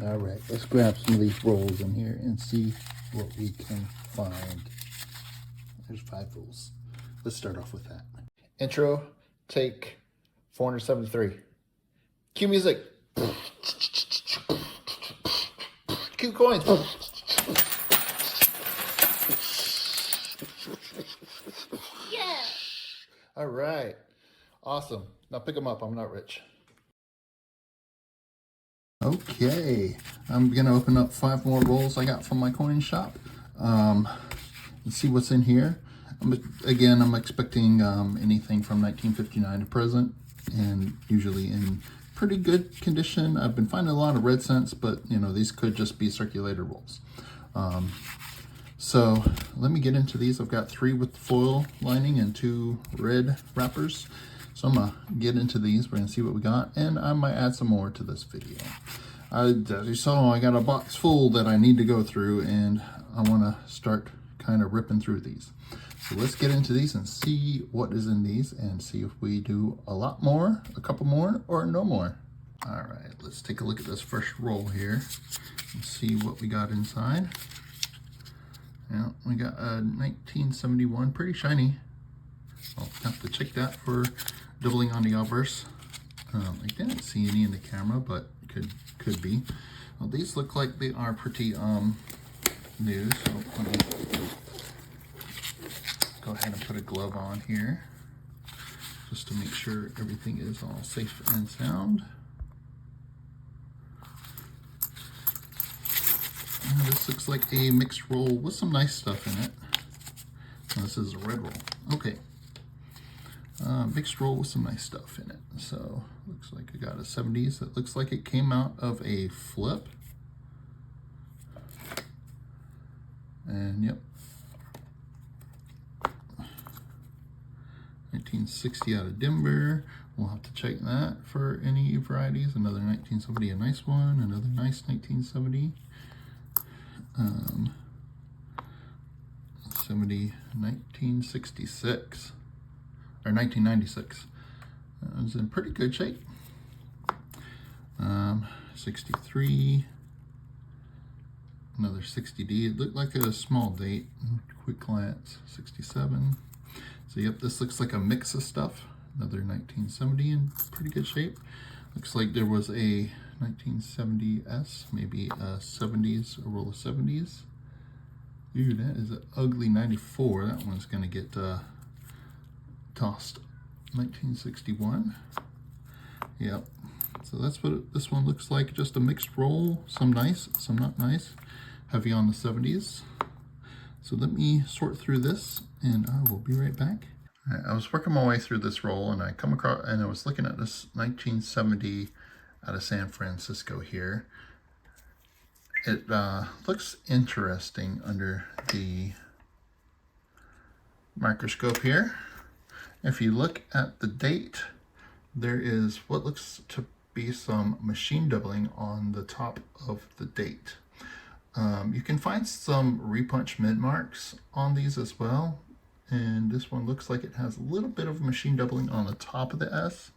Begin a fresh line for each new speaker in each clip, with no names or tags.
All right, let's grab some of these rolls in here and see what we can find. There's 5 rolls. Let's start off with that. Intro, take 473. Cue music. Cue coins.
Yeah.
All right. Awesome. Now pick them up. I'm not rich. Okay. I'm going to open up 5 more rolls I got from my coin shop. Let's see what's in here. I'm expecting anything from 1959 to present, and usually in pretty good condition. I've been finding a lot of red cents, but you know, these could just be circulator rolls. So let me get into these. I've got 3 with foil lining and 2 red wrappers. So I'm gonna get into these. We're gonna see what we got, and I might add some more to this video. As you saw, I got a box full that I need to go through, and I wanna start kind of ripping through these. So let's get into these and see what is in these and see if we do a lot more, a couple more, or no more. All right, let's take a look at this first roll here and see what we got inside. Yeah, we got a 1971, pretty shiny. I'll have to check that for doubling on the obverse. I didn't see any in the camera, but could be. Well, these look like they are pretty new, so let me go ahead and put a glove on here just to make sure everything is all safe and sound. And this looks like a mixed roll with some nice stuff in it. This is a red roll. Okay. Mixed roll with some nice stuff in it. So looks like I got a 70s. It looks like it came out of a flip. And yep. 1960 out of Denver. We'll have to check that for any varieties. Another 1970, a nice one. Another nice 1970. 1966 or 1996. It was in pretty good shape. 63. Another 60D. It looked like a small date. Quick glance. 67. So yep, this looks like a mix of stuff. Another 1970 in pretty good shape. Looks like there was a 1970S, maybe a 70s, a roll of 70s. Ooh, that is an ugly 94. That one's gonna get tossed. 1961. Yep. So that's what this one looks like. Just a mixed roll. Some nice, some not nice. Heavy on the 70s. So let me sort through this, and I will be right back. Right, I was working my way through this roll, and I come across, and I was looking at this 1970 out of San Francisco here. It looks interesting under the microscope here. If you look at the date, there is what looks to be some machine doubling on the top of the date. You can find some repunch mid marks on these as well, and this one looks like it has a little bit of machine doubling on the top of the S,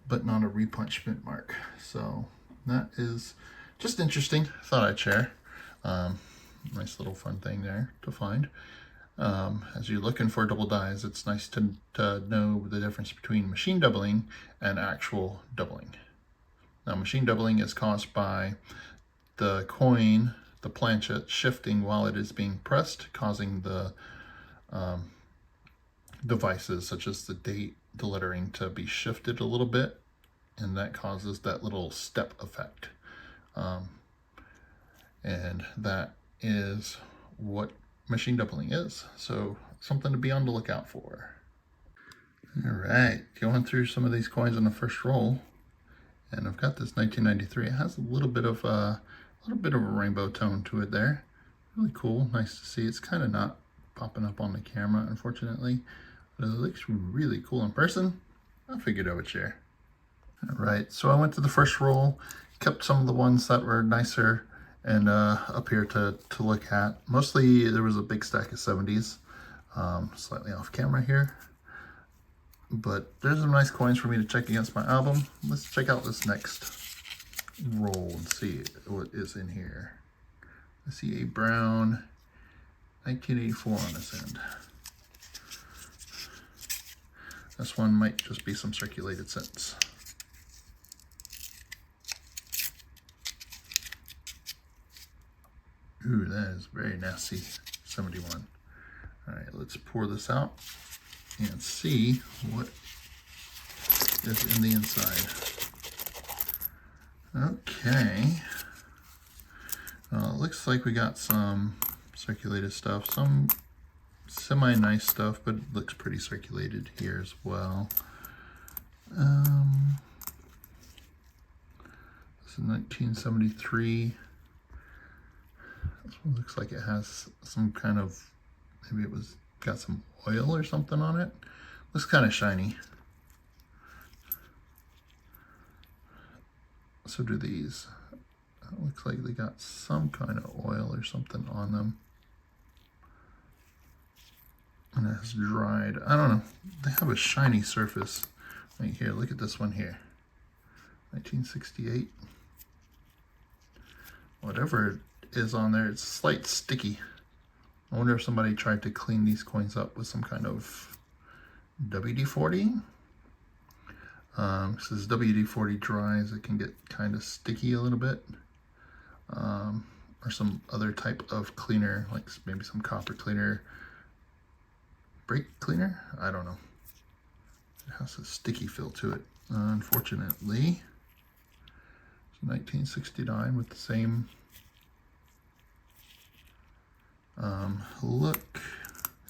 but not a repunch mid mark. So that is just interesting. Thought I'd share. Nice little fun thing there to find. As you're looking for double dies, it's nice to know the difference between machine doubling and actual doubling. Now, machine doubling is caused by the coin, the planchet, shifting while it is being pressed, causing the devices such as the date, the lettering to be shifted a little bit, and that causes that little step effect. And that is what machine doubling is. So something to be on the lookout for. All right, going through some of these coins on the first roll, and I've got this 1993. It has a little bit of a rainbow tone to it there. Really cool, nice to see. It's kind of not popping up on the camera, unfortunately, but it looks really cool in person. I figured I would share. All right, so I went to the first roll, kept some of the ones that were nicer and up here to look at. Mostly there was a big stack of 70s, slightly off camera here. But there's some nice coins for me to check against my album. Let's check out this next roll and see what is in here. I see a brown 1984 on this end. This one might just be some circulated scents. Ooh, that is very nasty. 71. All right, let's pour this out and see what is in the inside. Okay. It looks like we got some circulated stuff, some semi-nice stuff, but it looks pretty circulated here as well. This is 1973. This one looks like it has some kind of, maybe it was got some oil or something on it. Looks kind of shiny. So do these. It looks like they got some kind of oil or something on them. And it has dried. I don't know. They have a shiny surface. Right here, look at this one here. 1968. Whatever it is on there, it's slight sticky. I wonder if somebody tried to clean these coins up with some kind of WD-40. This is WD-40 dries. It can get kind of sticky a little bit. Or some other type of cleaner, like maybe some copper cleaner, brake cleaner. I don't know. It has a sticky feel to it. Unfortunately, it's 1969 with the same look.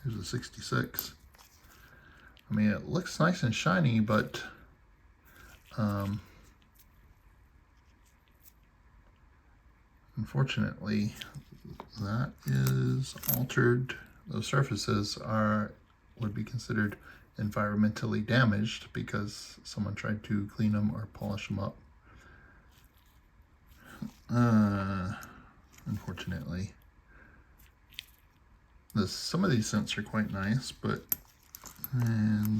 Here's a 66. I mean, it looks nice and shiny, but unfortunately, that is altered. Those surfaces would be considered environmentally damaged because someone tried to clean them or polish them up. Unfortunately, some of these scents are quite nice, but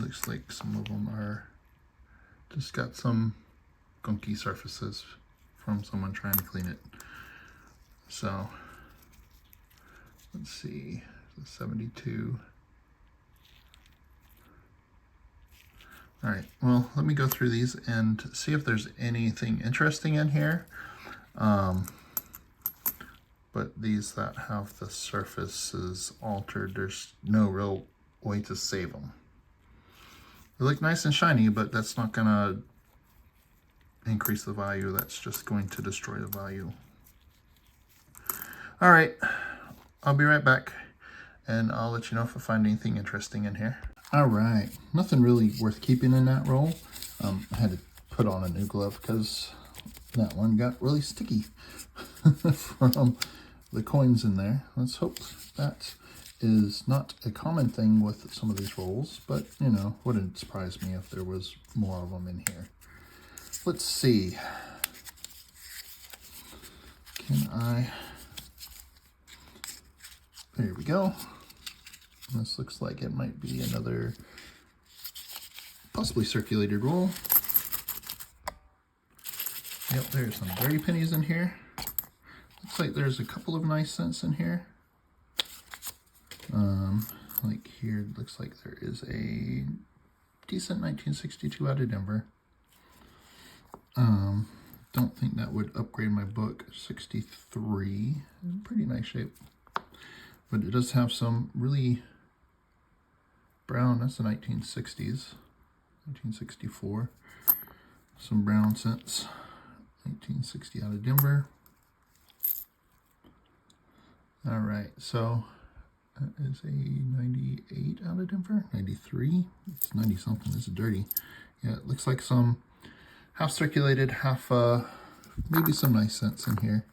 looks like some of them are just got some gunky surfaces from someone trying to clean it. So let's see, 72. All right, well, let me go through these and see if there's anything interesting in here. But these that have the surfaces altered, there's no real way to save them. They look nice and shiny, but that's not gonna increase the value. That's just going to destroy the value. All right, I'll be right back and I'll let you know if I find anything interesting in here. All right, nothing really worth keeping in that roll. I had to put on a new glove because that one got really sticky from the coins in there. Let's hope that is not a common thing with some of these rolls, but you know, wouldn't surprise me if there was more of them in here. Let's see. There we go. This looks like it might be another possibly circulated roll. Yep, there's some berry pennies in here. Looks like there's a couple of nice scents in here. Like here, it looks like there is a decent 1962 out of Denver. Don't think that would upgrade my book. 63, pretty nice shape. But it does have some really brown, that's the 1960s, 1964. Some brown scents, 1960 out of Denver. All right, so that is a 98 out of Denver, 93. It's 90 something, this is dirty. Yeah, it looks like some half circulated, half, maybe some nice scents in here.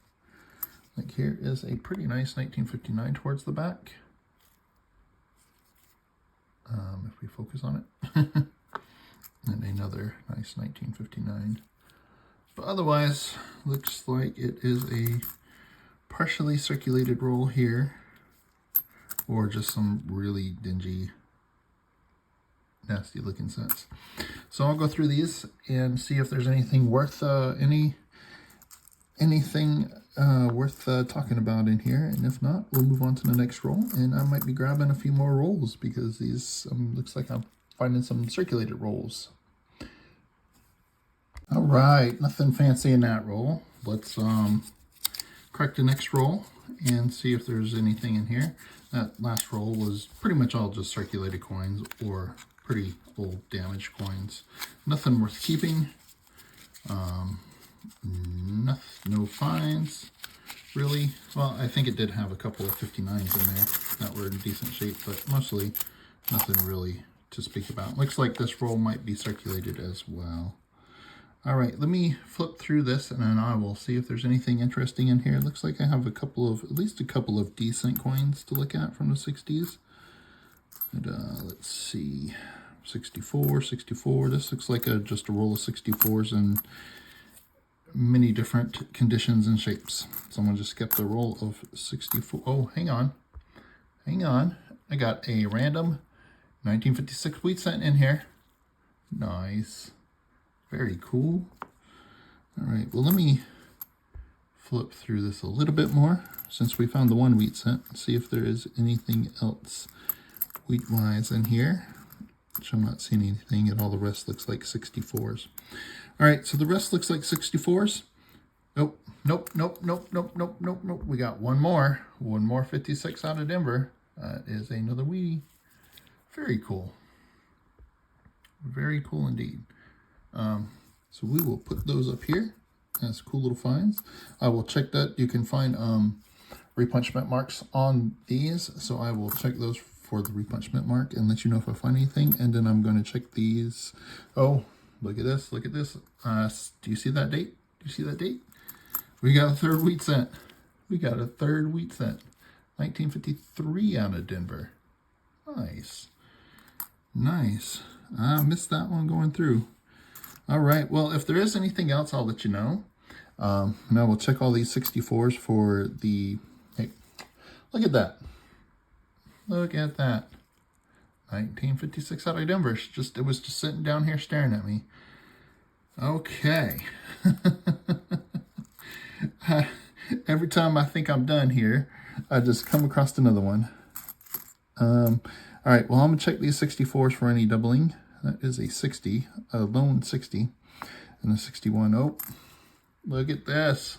Like here is a pretty nice 1959 towards the back. If we focus on it. And another nice 1959. But otherwise, looks like it is a partially circulated roll here, or just some really dingy, nasty looking scents. So I'll go through these and see if there's anything worth any anything worth talking about in here, and if not, we'll move on to the next roll, and I might be grabbing a few more rolls because these looks like I'm finding some circulated rolls. All right, nothing fancy in that roll. Let's crack the next roll and see if there's anything in here. That last roll was pretty much all just circulated coins or pretty old damaged coins. Nothing worth keeping. No fines, really. Well, I think it did have a couple of 59s in there that were in decent shape, but mostly nothing really to speak about. Looks like this roll might be circulated as well. All right, let me flip through this and then I will see if there's anything interesting in here. It looks like I have at least a couple of decent coins to look at from the 60s. And, let's see, 64, 64. This looks like just a roll of 64s in many different conditions and shapes. Someone just skipped a roll of 64. Oh, hang on. I got a random 1956 wheat cent in here. Nice. Very cool. All right, well, let me flip through this a little bit more since we found the one wheat cent and see if there is anything else wheat-wise in here, which I'm not seeing anything, and all the rest looks like 64s. All right, so the rest looks like 64s. Nope. We got one more 56 out of Denver. That is another wheatie. Very cool. Very cool indeed. So we will put those up here as cool little finds. I will check that. You can find repunchment marks on these, so I will check those for the repunchment mark and let you know if I find anything. And then I'm going to check these. Oh, look at this. Look at this. Do you see that date? Do you see that date? We got a third wheat cent. 1953 out of Denver. Nice. I missed that one going through. All right, well, if there is anything else, I'll let you know. Now we'll check all these 64s for the, hey, look at that. 1956 out of Denver. It was just sitting down here staring at me. Okay. Every time I think I'm done here, I just come across another one. All right, well, I'm going to check these 64s for any doubling. That is a 60, a lone 60, and a 61. Oh, look at this.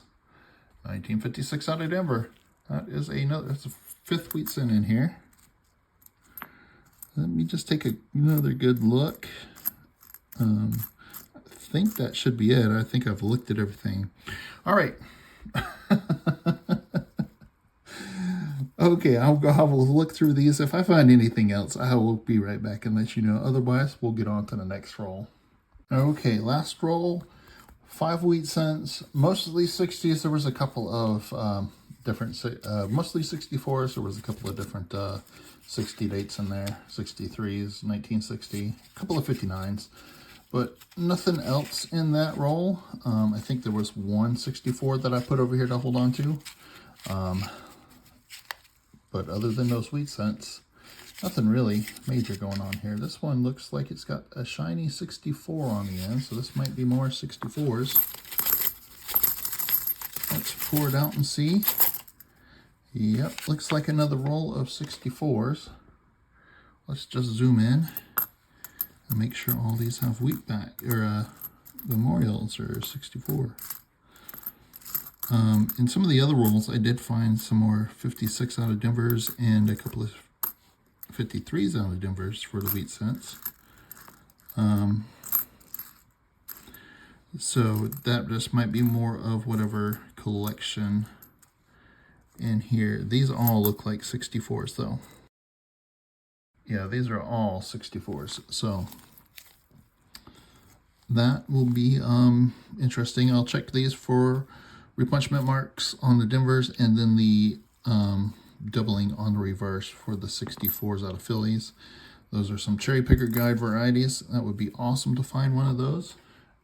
1956 out of Denver. That's a fifth wheat cent in here. Let me just take another good look. I think that should be it. I think I've looked at everything. All right. Okay, I will look through these. If I find anything else, I will be right back and let you know. Otherwise, we'll get on to the next roll. Okay, last roll, 5 wheat cents. Mostly 60s. There was a couple of mostly 64s. There was a couple of different 60 dates in there. 63s, 1960, a couple of 59s. But nothing else in that roll. I think there was one 64 that I put over here to hold on to. But other than those wheat cents, nothing really major going on here. This one looks like it's got a shiny 64 on the end, so this might be more 64s. Let's pour it out and see. Yep, looks like another roll of 64s. Let's just zoom in and make sure all these have wheat back, or memorials are 64. In some of the other rolls, I did find some more 56 out of Denvers and a couple of 53s out of Denvers for the wheat cents. So that just might be more of whatever collection in here. These all look like 64s though. Yeah, these are all 64s. So that will be interesting. I'll check these for repunchment marks on the Denvers and then the doubling on the reverse for the 64s out of Phillies. Those are some cherry picker guide varieties. That would be awesome to find one of those.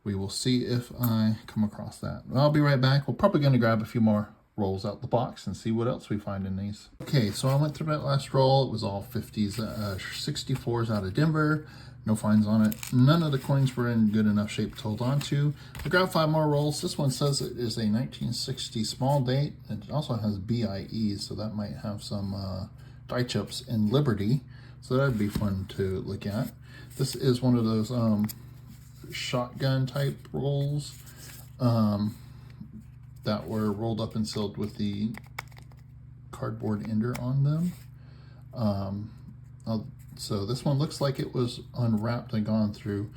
We will see if I come across that. I'll be right back. We're probably going to grab a few more rolls out the box and see what else we find in these. Okay, so I went through that last roll. It was all 50s, 64s out of Denver, No fines on it. None of the coins were in good enough shape to hold on to. I grabbed 5 more rolls. This one says it is a 1960 small date. It also has BIE, so that might have some die chips in Liberty. So that'd be fun to look at. This is one of those shotgun type rolls that were rolled up and sealed with the cardboard ender on them. So this one looks like it was unwrapped and gone through.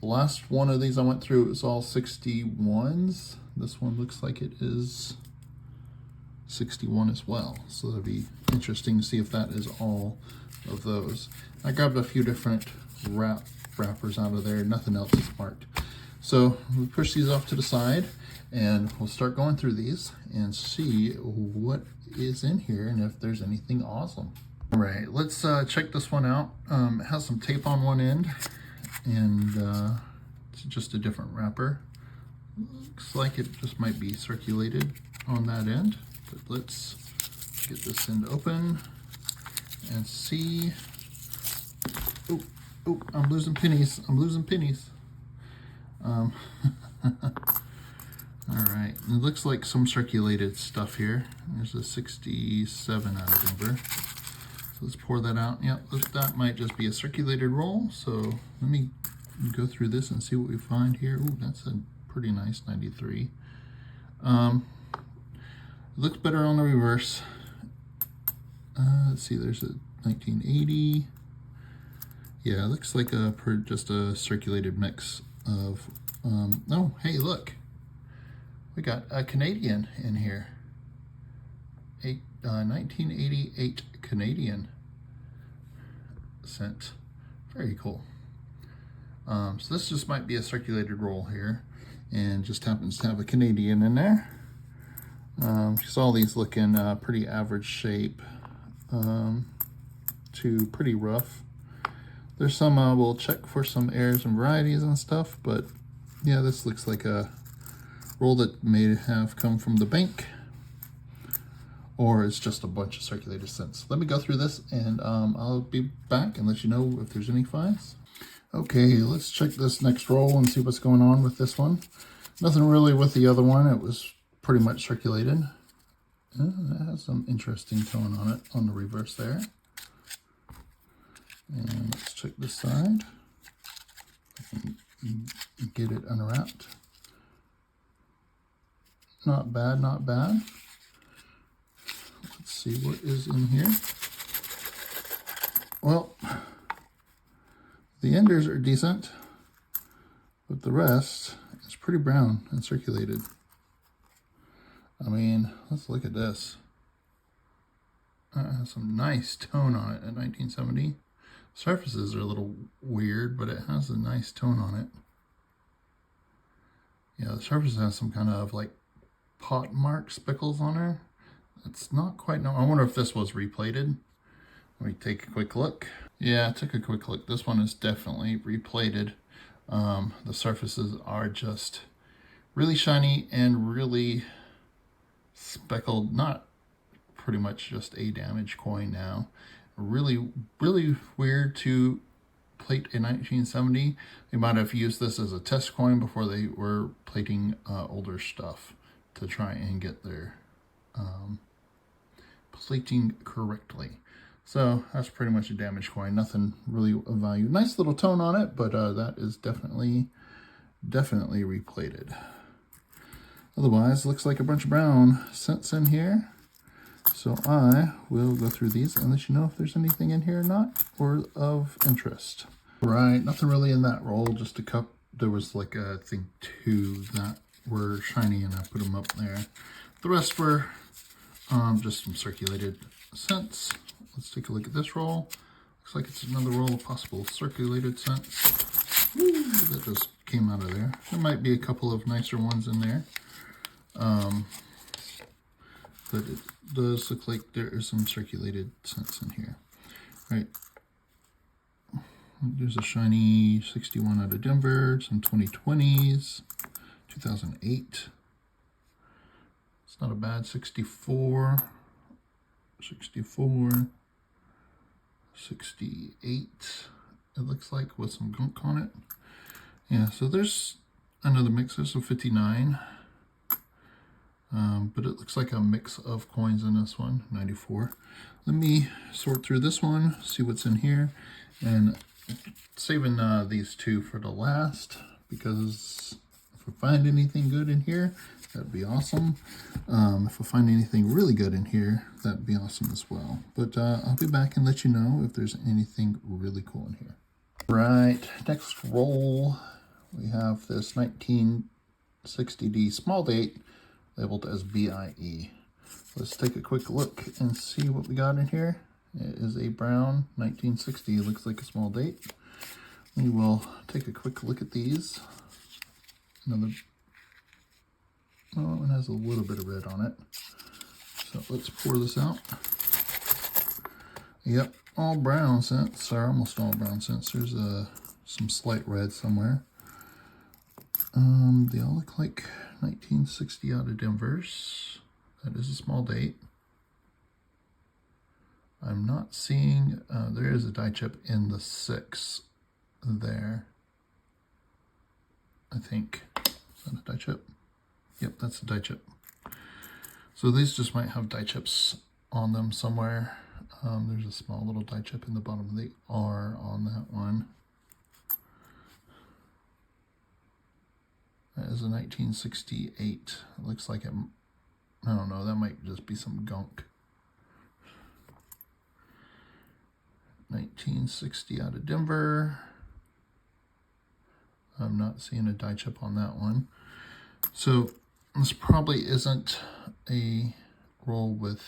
The last one of these I went through, it was all 61s. This one looks like it is 61 as well. So it'll be interesting to see if that is all of those. I grabbed a few different wrappers out of there. Nothing else is marked. So we'll push these off to the side and we'll start going through these and see what is in here and if there's anything awesome. All right, let's check this one out. It has some tape on one end and it's just a different wrapper. Looks like it just might be circulated on that end, but let's get this end open and see. Oh, I'm losing pennies. I'm losing pennies. All right, it looks like some circulated stuff here. There's a 67 out of Denver. So let's pour that out. Yeah, that might just be a circulated roll. So let me go through this and see what we find here. Ooh, that's a pretty nice 93. It looks better on the reverse. Let's see, there's a 1980. Yeah, it looks like just a circulated mix of, oh, hey, look. We got a Canadian in here. 1988 Canadian cent. Very cool. So this just might be a circulated roll here and just happens to have a Canadian in there. Because all these look in pretty average shape to pretty rough. There's some, we'll check for some errors and varieties and stuff, but yeah, this looks like a roll that may have come from the bank, or it's just a bunch of circulated cents. Let me go through this and I'll be back and let you know if there's any fines. Okay, let's check this next roll and see what's going on with this one. Nothing really with the other one. It was pretty much circulated. That has some interesting tone on it on the reverse there. And let's check this side. Get it unwrapped. Not bad, not bad. Let's see what is in here. Well, the enders are decent, but the rest is pretty brown and circulated. I mean, let's look at this. It has some nice tone on it at 1970. Surfaces are a little weird, but it has a nice tone on it. Yeah, the surface has some kind of like pot mark speckles on her. It's not quite known. I wonder if this was replated. Let me take a quick look. Yeah, I took a quick look. This one is definitely replated. The surfaces are just really shiny and really speckled. Not pretty much just a damaged coin now. Really, really weird to plate in 1970. They might have used this as a test coin before they were plating older stuff to try and get their plating correctly. So that's pretty much a damaged coin. Nothing really of value. Nice little tone on it, but that is definitely replated. Otherwise, looks like a bunch of brown cents in here. So I will go through these and let you know if there's anything in here or not, or of interest. Right, nothing really in that roll, just a cup. There was like I think 2 that were shiny and I put them up there. The rest were just some circulated cents. Let's take a look at this roll. Looks like it's another roll of possible circulated cents. Ooh, that just came out of there. There might be a couple of nicer ones in there. But it does look like there is some circulated cents in here. Right. There's a shiny 61 out of Denver, some 2020s, 2008. It's not a bad 64, 68, it looks like, with some gunk on it. Yeah, so there's another mixer, so 59. But it looks like a mix of coins in this one, 94. Let me sort through this one, see what's in here, and saving these two for the last, because if I find anything good in here, that'd be awesome. If I find anything really good in here, that'd be awesome as well. But I'll be back and let you know if there's anything really cool in here. Right, next roll, we have this 1960D small date labeled as BIE. Let's take a quick look and see what we got in here. It is a brown 1960. It looks like a small date. We will take a quick look at these. Another, oh, it has a little bit of red on it. So let's pour this out. Yep, all brown scents, or almost all brown scents. There's some slight red somewhere. They all look like 1960 out of Denver's. That is a small date. I'm not seeing, there is a die chip in the 6 there. I think. Is that a die chip? Yep, that's a die chip. So these just might have die chips on them somewhere. There's a small little die chip in the bottom of the R on that one. That is a 1968. It looks like it, I don't know, that might just be some gunk. 1960 out of Denver. I'm not seeing a die chip on that one. So this probably isn't a roll with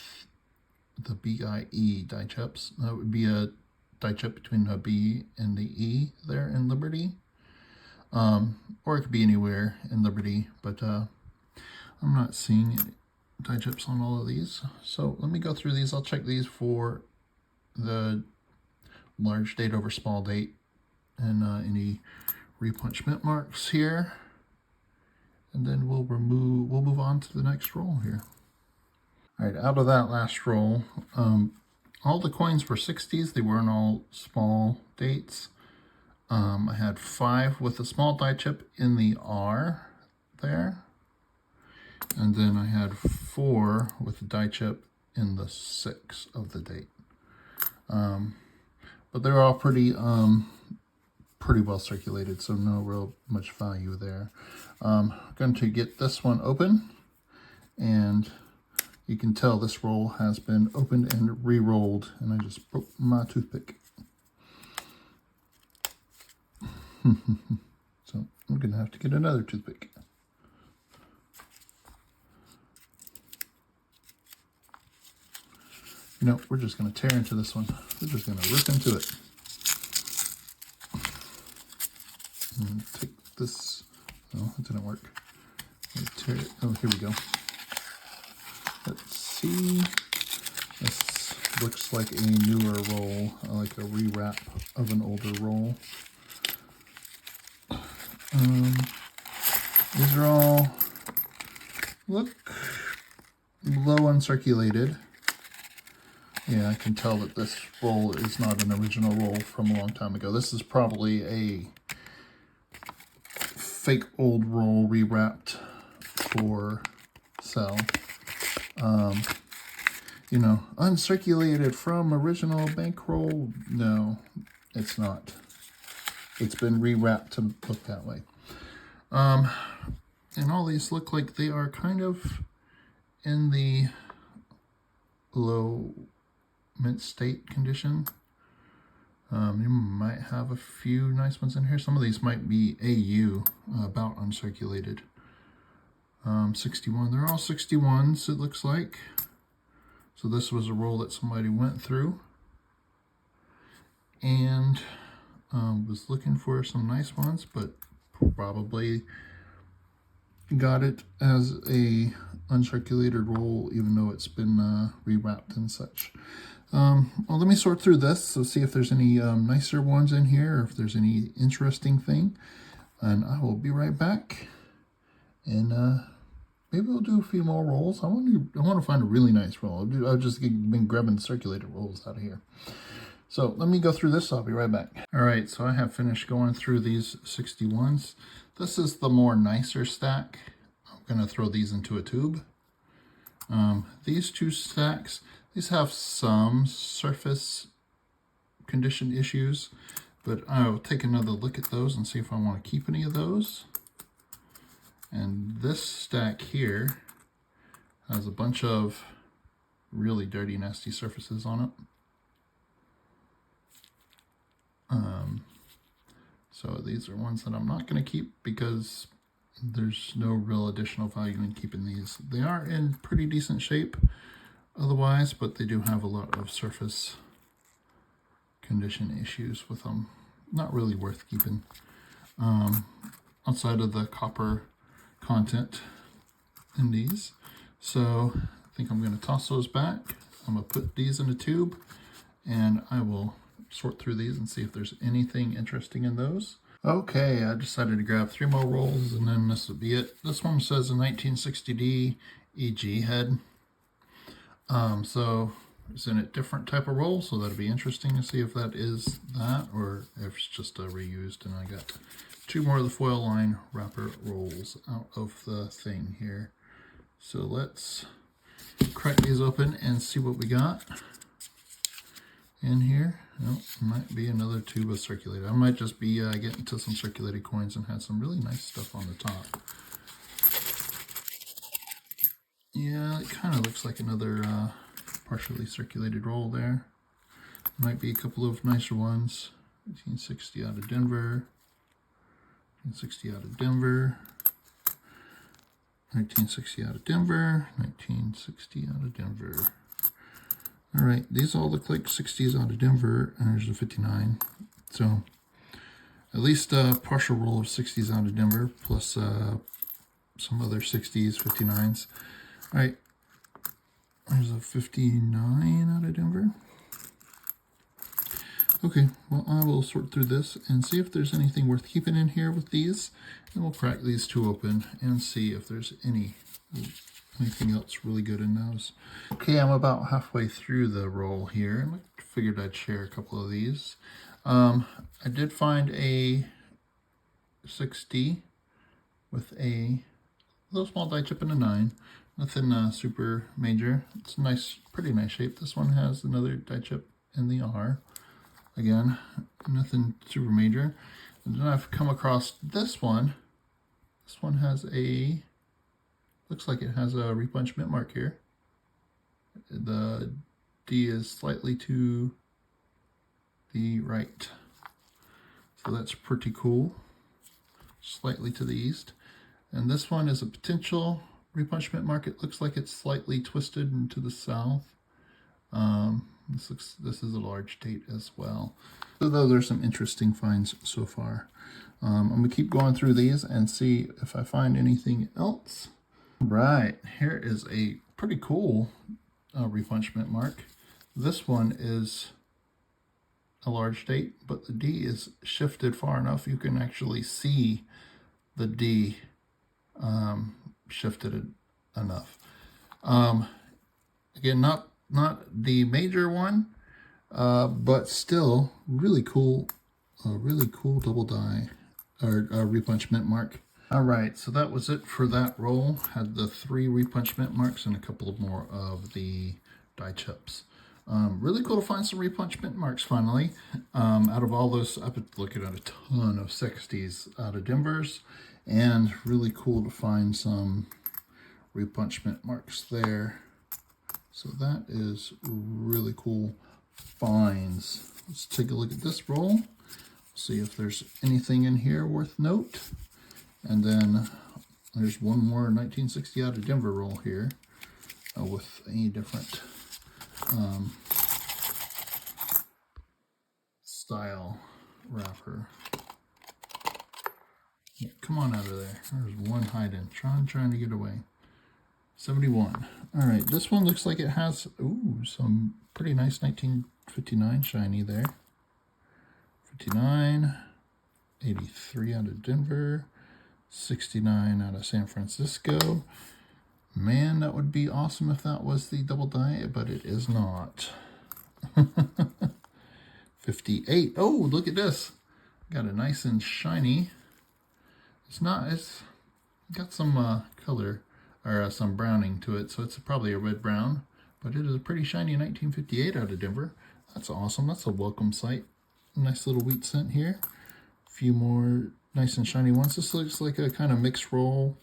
the BIE die chips. That would be a die chip between a B and the E there in Liberty. Or it could be anywhere in Liberty, but I'm not seeing die chips on all of these. So let me go through these. I'll check these for the large date over small date and any repunchment marks here. And then we'll move on to the next roll here. All right, out of that last roll, all the coins were 60s. They weren't all small dates. I had 5 with a small die chip in the R there. And then I had 4 with a die chip in the 6 of the date. But they're all pretty well circulated, so no real much value there. I'm going to get this one open, and you can tell this roll has been opened and re-rolled, and I just broke my toothpick. So I'm going to have to get another toothpick. You know, we're just going to tear into this one. We're just going to rip into it. And take this. Oh, it didn't work. Tear it. Oh, here we go. Let's see. This looks like a newer roll, like a rewrap of an older roll. These are all look low uncirculated. Yeah, I can tell that this roll is not an original roll from a long time ago. This is probably a fake old roll rewrapped for sale. You know, uncirculated from original bankroll. No, it's not. It's been rewrapped to look that way. And all these look like they are kind of in the low mint state condition. You might have a few nice ones in here. Some of these might be AU, about uncirculated. 61, they're all 61s, it looks like. So this was a roll that somebody went through and was looking for some nice ones, but probably got it as a uncirculated roll, even though it's been rewrapped and such. Well, let me sort through this, so see if there's any nicer ones in here, or if there's any interesting thing. And I will be right back. And maybe we'll do a few more rolls. I want to find a really nice roll. I've just been grabbing circulated rolls out of here. So let me go through this. I'll be right back. All right, so I have finished going through these 61s. This is the more nicer stack. I'm gonna throw these into a tube. These two stacks, these have some surface condition issues, but I'll take another look at those and see if I want to keep any of those. And this stack here has a bunch of really dirty, nasty surfaces on it. So these are ones that I'm not going to keep because there's no real additional value in keeping these. They are in pretty decent shape otherwise, but they do have a lot of surface condition issues with them. Not really worth keeping. Outside of the copper content in these. So I think I'm going to toss those back. I'm going to put these in a tube and I will sort through these and see if there's anything interesting in those. Okay, I decided to grab 3 more rolls and then this will be it. This one says a 1960D EG head. So it's in a different type of roll, so that'll be interesting to see if that is that or if it's just a reused. And I got 2 more of the foil line wrapper rolls out of the thing here. So let's crack these open and see what we got in here. Oh, might be another tube of circulated. I might just be getting to some circulated coins and had some really nice stuff on the top. Yeah, it kind of looks like another partially circulated roll there. Might be a couple of nicer ones. 1860 out of Denver. 1960 out of Denver. 1960 out of Denver. 1960 out of Denver. All right, these all look like 60s out of Denver, and there's a 59. So at least a partial roll of 60s out of Denver, plus some other 60s, 59s. All right, there's a 59 out of Denver. Okay, well, I will sort through this and see if there's anything worth keeping in here with these. And we'll crack these 2 open and see if there's anything else really good in those. Okay, I'm about halfway through the roll here, and I figured I'd share a couple of these. I did find a 6D with a little small die chip and a 9. Nothing super major. It's a nice, pretty nice shape. This one has another die chip in the R. Again, nothing super major. And then I've come across this one. This one has a, looks like it has a repunch mint mark here. The D is slightly to the right. So that's pretty cool. Slightly to the east. And this one is a potential repunch mint mark. It looks like it's slightly twisted into the south. This is a large date as well. So those are some interesting finds so far. I'm gonna keep going through these and see if I find anything else. Right, here is a pretty cool repunch mint mark. This one is a large date, but the D is shifted far enough you can actually see the D shifted enough. Again, not the major one, but still really cool double die or repunch mint mark. All right, so that was it for that roll. Had the 3 repunch mint marks and a couple of more of the die chips. Really cool to find some repunch mint marks finally. Out of all those, I've been looking at a ton of 60s out of Denver's, and really cool to find some repunch mint marks there. So that is really cool finds. Let's take a look at this roll, see if there's anything in here worth note. And then there's one more 1960 out of Denver roll here with a different style wrapper. Yeah, come on out of there. There's one hiding, trying to get away. 71. All right, this one looks like it has some pretty nice 1959 shiny there. 59, 83 out of Denver, 69 out of San Francisco. Man, that would be awesome if that was the double die, but it is not. 58. Oh, look at this. Got a nice and shiny. It's got some color or some browning to it, so it's probably a red brown, but it is a pretty shiny 1958 out of Denver. That's awesome. That's a welcome sight. Nice little wheat scent here. A few more nice and shiny ones. This looks like a kind of mixed roll,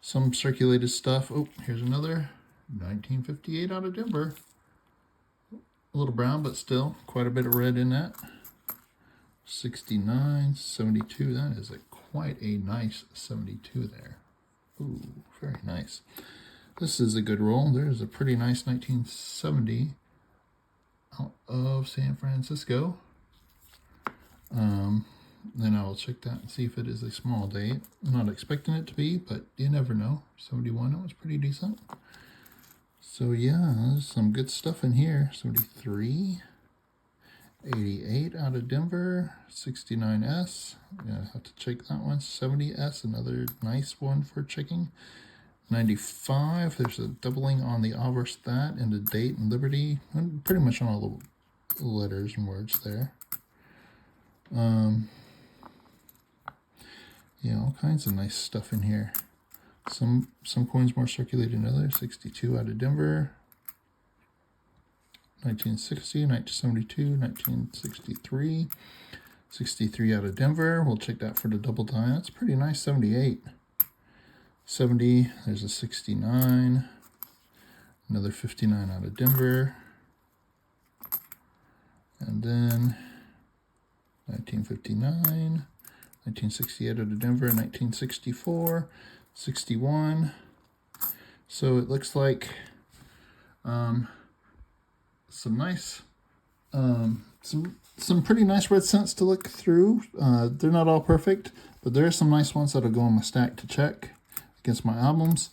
some circulated stuff. Oh, here's another 1958 out of Denver. A little brown, but still quite a bit of red in that. 69, 72. That is quite a nice 72 there. Ooh, very nice. This is a good roll. There's a pretty nice 1970 out of San Francisco. Then I will check that and see if it is a small date. I'm not expecting it to be, but you never know. 71, that was pretty decent. So yeah, there's some good stuff in here. 73, 88 out of Denver, 69S. Yeah, I have to check that one. 70S, another nice one for checking. 95, there's a doubling on the obverse that and the date and Liberty. Pretty much on all the letters and words there. Yeah, all kinds of nice stuff in here. Some coins more circulated than others. 62 out of Denver. 1960, 1972, 1963. 63 out of Denver. We'll check that for the double die. That's pretty nice. 78. 70, there's a 69. Another 59 out of Denver. And then 1959. 1968 out of Denver, 1964, 61. So it looks like some nice, some pretty nice red scents to look through. They're not all perfect, but there are some nice ones that'll go on my stack to check against my albums.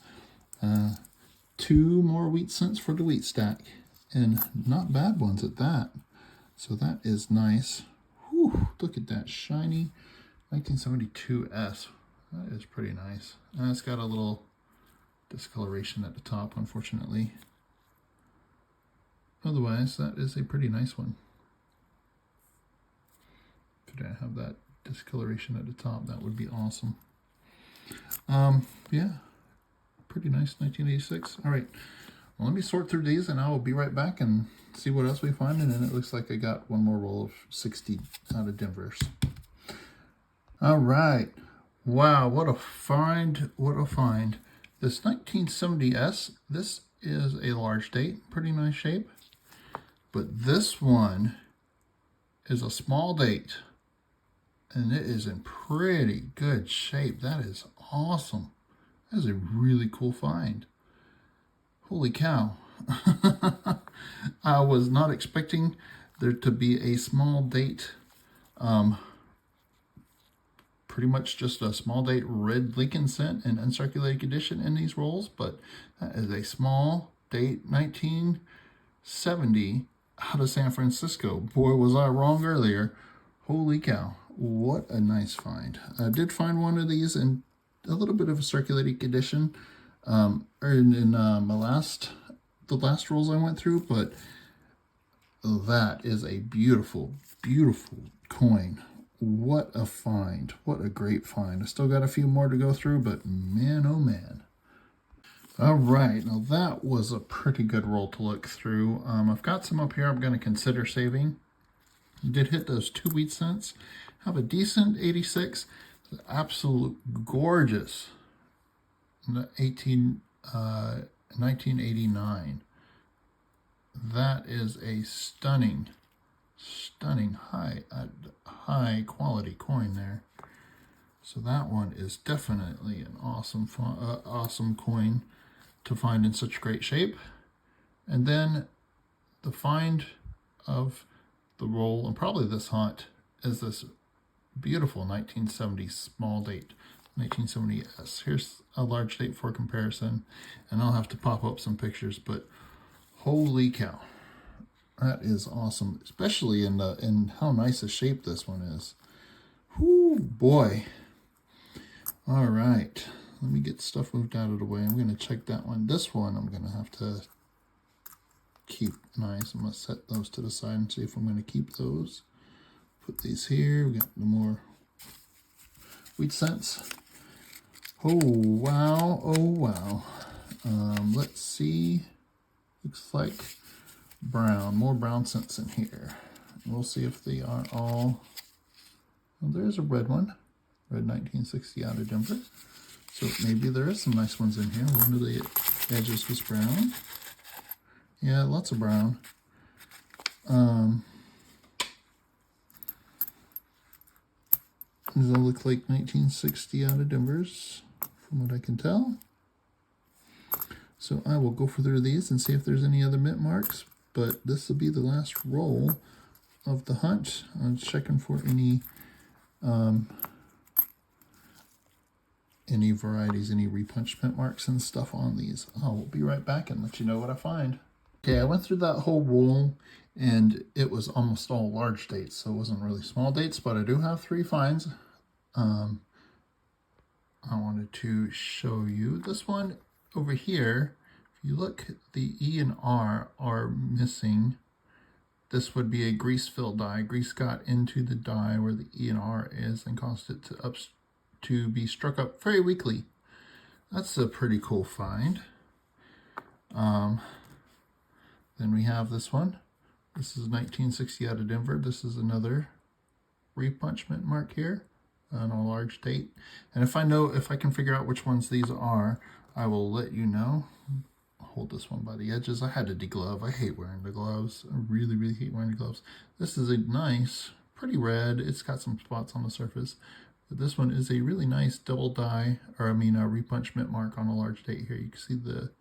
2 more wheat scents for the wheat stack, and not bad ones at that. So that is nice. Whew, look at that shiny 1972S. That is pretty nice. It's got a little discoloration at the top, unfortunately. Otherwise, that is a pretty nice one. If it didn't have that discoloration at the top, that would be awesome. Yeah, pretty nice 1986. All right, well, let me sort through these and I will be right back and see what else we find. And then it looks like I got one more roll of 60 out of Denver's. All right. Wow, what a find. What a find. This 1970S, this is a large date, pretty nice shape. But this one is a small date, and it is in pretty good shape. That is awesome. That is a really cool find. Holy cow. I was not expecting there to be a small date, pretty much just a small date red Lincoln scent in uncirculated condition in these rolls, but that is a small date 1970 out of San Francisco. Boy, was I wrong earlier. Holy cow, what a nice find. I did find one of these in a little bit of a circulated condition in the last rolls I went through, but that is a beautiful, beautiful coin. What a find. What a great find. I still got a few more to go through, but man, oh man. All right, now that was a pretty good roll to look through. I've got some up here I'm going to consider saving. Did hit those 2 wheat cents. Have a decent 86. Absolute gorgeous 1989. That is a stunning high quality coin there. So that one is definitely an awesome coin to find in such great shape. And then the find of the roll, and probably this hunt, is this beautiful 1970 small date, 1970S. Here's a large date for comparison, and I'll have to pop up some pictures, but holy cow. That is awesome, especially in how nice a shape this one is. Whoo, boy. All right, let me get stuff moved out of the way. I'm going to check that one. This one I'm going to have to keep nice. I'm going to set those to the side and see if I'm going to keep those. Put these here. We got the more wheat cents. Oh wow, oh wow. Let's see. Looks like brown, more brown cents in here. We'll see if they are all. Well, there's a red one, red 1960 out of Denver. So maybe there is some nice ones in here. One of the edges was brown. Yeah, lots of brown. These all look like 1960 out of Denver's, from what I can tell. So I will go through these and see if there's any other mint marks. But this will be the last roll of the hunt. I'm checking for any varieties, any repunch mint marks and stuff on these. I'll be right back and let you know what I find. Okay, I went through that whole roll and it was almost all large dates, so it wasn't really small dates, but I do have 3 finds. I wanted to show you this one over here. If you look, the E and R are missing. This would be a grease-filled die. Grease got into the die where the E and R is and caused it to be struck up very weakly. That's a pretty cool find. Then we have this one. This is 1960 out of Denver. This is another repunch mint mark here on a large date. And if I can figure out which ones these are, I will let you know. Hold this one by the edges. I had to deglove. I hate wearing the gloves. I really, really hate wearing the gloves. This is a nice, pretty red. It's got some spots on the surface. But this one is a really nice double die, or a repunch mint mark on a large date here. You can see the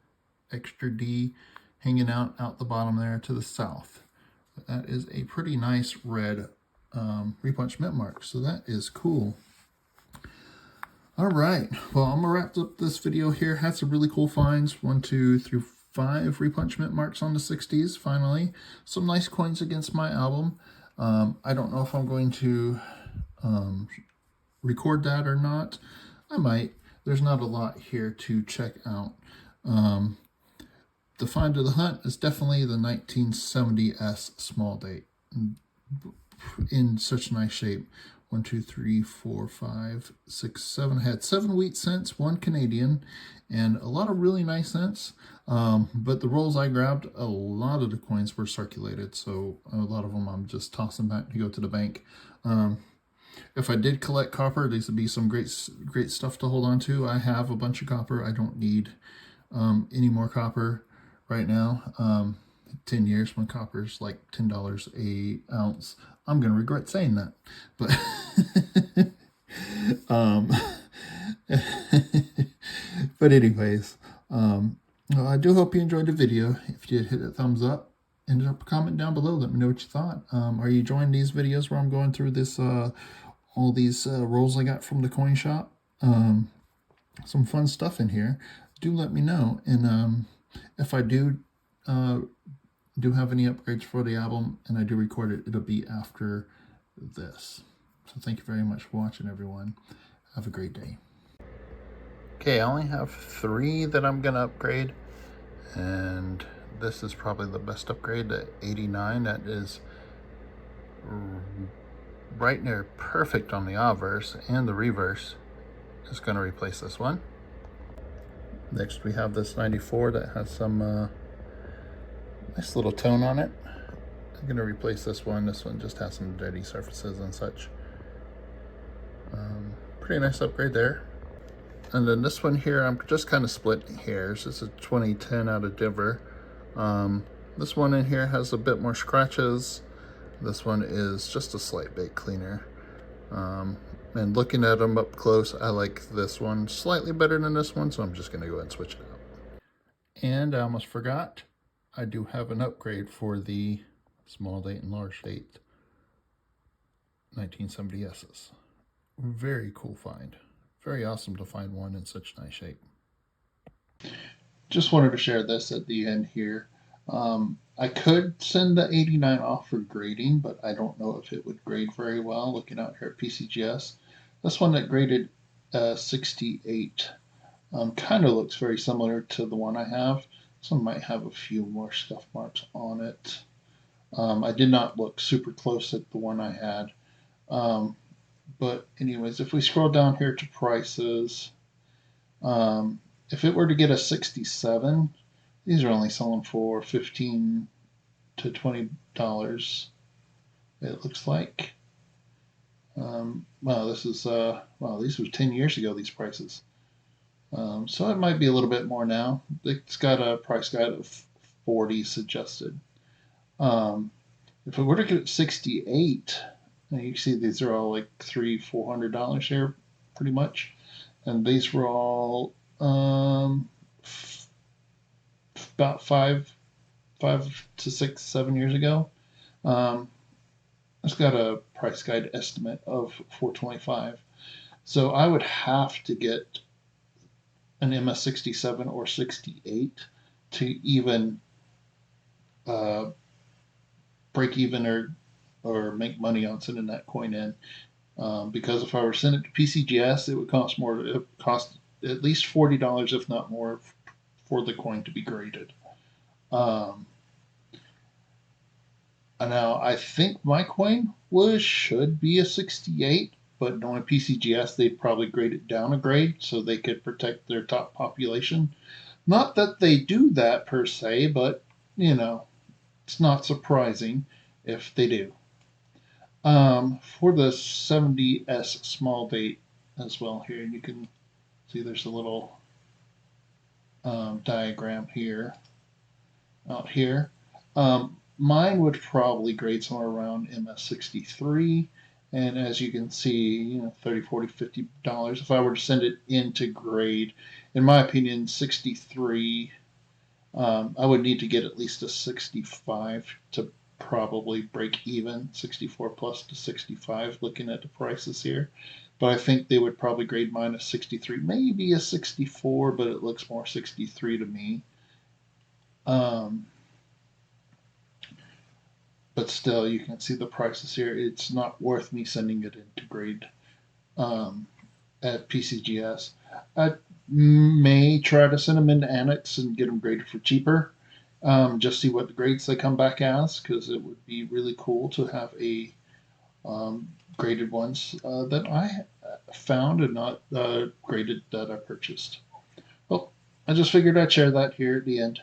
extra D hanging out the bottom there to the south. But that is a pretty nice red repunch mint mark. So that is cool. All right, well, I'm gonna wrap up this video here. Had some really cool finds, 1, 2, 3, 5 repunch mint marks on the 60s. Finally, some nice coins against my album. I don't know if I'm going to record that or not. I might. There's not a lot here to check out. The find of the hunt is definitely the 1970S small date, in such nice shape. 1, 2, 3, 4, 5, 6, 7. I had 7 wheat cents, 1 Canadian, and a lot of really nice cents. But the rolls I grabbed, a lot of the coins were circulated, so a lot of them I'm just tossing back to go to the bank. If I did collect copper, these would be some great stuff to hold on to. I have a bunch of copper. I don't need any more copper right now. 10 years when copper's like $10 a ounce, I'm gonna regret saying that. But but anyways, well, I do hope you enjoyed the video. If you did, hit a thumbs up and drop a comment down below. Let me know what you thought. Are you enjoying these videos where I'm going through this all these rolls I got from the coin shop? Some fun stuff in here. Do let me know. And if I do have any upgrades for the album and I do record it, it'll be after this. So thank you very much for watching, everyone. Have a great day. Okay, I only have 3 that I'm gonna upgrade, and this is probably the best upgrade, the 89. That is right near perfect on the obverse, and the reverse is gonna replace this one. Next we have this 94 that has some nice little tone on it. I'm going to replace this one. This one just has some dirty surfaces and such. Pretty nice upgrade there. And then this one here, I'm just kind of splitting hairs. This is 2010 out of Denver. This one in here has a bit more scratches. This one is just a slight bit cleaner. And looking at them up close, I like this one slightly better than this one, so I'm just going to go ahead and switch it out. And I almost forgot, I do have an upgrade for the small date and large date 1970S's. Very cool find. Very awesome to find one in such nice shape. Just wanted to share this at the end here. I could send the 89 off for grading, but I don't know if it would grade very well. Looking out here at PCGS, this one that graded 68 kind of looks very similar to the one I have. Some might have a few more scuff marks on it. I did not look super close at the one I had, But anyways, if we scroll down here to prices, if it were to get a 67, these are only selling for $15 to $20. It looks like. Wow, this is wow, these were 10 years ago. These prices. So it might be a little bit more now. It's got a price guide of 40 suggested. Um, if it were to get 68, and you can see these are all like $300-400 here, pretty much. And these were all about 5 to 6, 7 years ago. Um, it's got a price guide estimate of 425. So I would have to get an MS67 or 68 to even uh, break even or make money on sending that coin in. Because if I were to send it to PCGS, it would cost more. It would cost at least $40, if not more, for the coin to be graded. Um, Now I think my coin should be a 68, but knowing PCGS, they'd probably grade it down a grade so they could protect their top population. Not that they do that per se, but you know, it's not surprising if they do. For the 70S small date as well here, you can see there's a little diagram here, out here. Mine would probably grade somewhere around MS63. And as you can see, you know, 30, 40, $50. If I were to send it into grade, in my opinion, 63, I would need to get at least a 65 to probably break even, 64 plus to 65, looking at the prices here. But I think they would probably grade mine a 63, maybe a 64, but it looks more 63 to me. Um, but still, you can see the prices here. It's not worth me sending it into grade um, at PCGS. I may try to send them into Annex and get them graded for cheaper. Just see what the grades they come back as, because it would be really cool to have a graded ones that I found and not graded that I purchased. Well, I just figured I'd share that here at the end.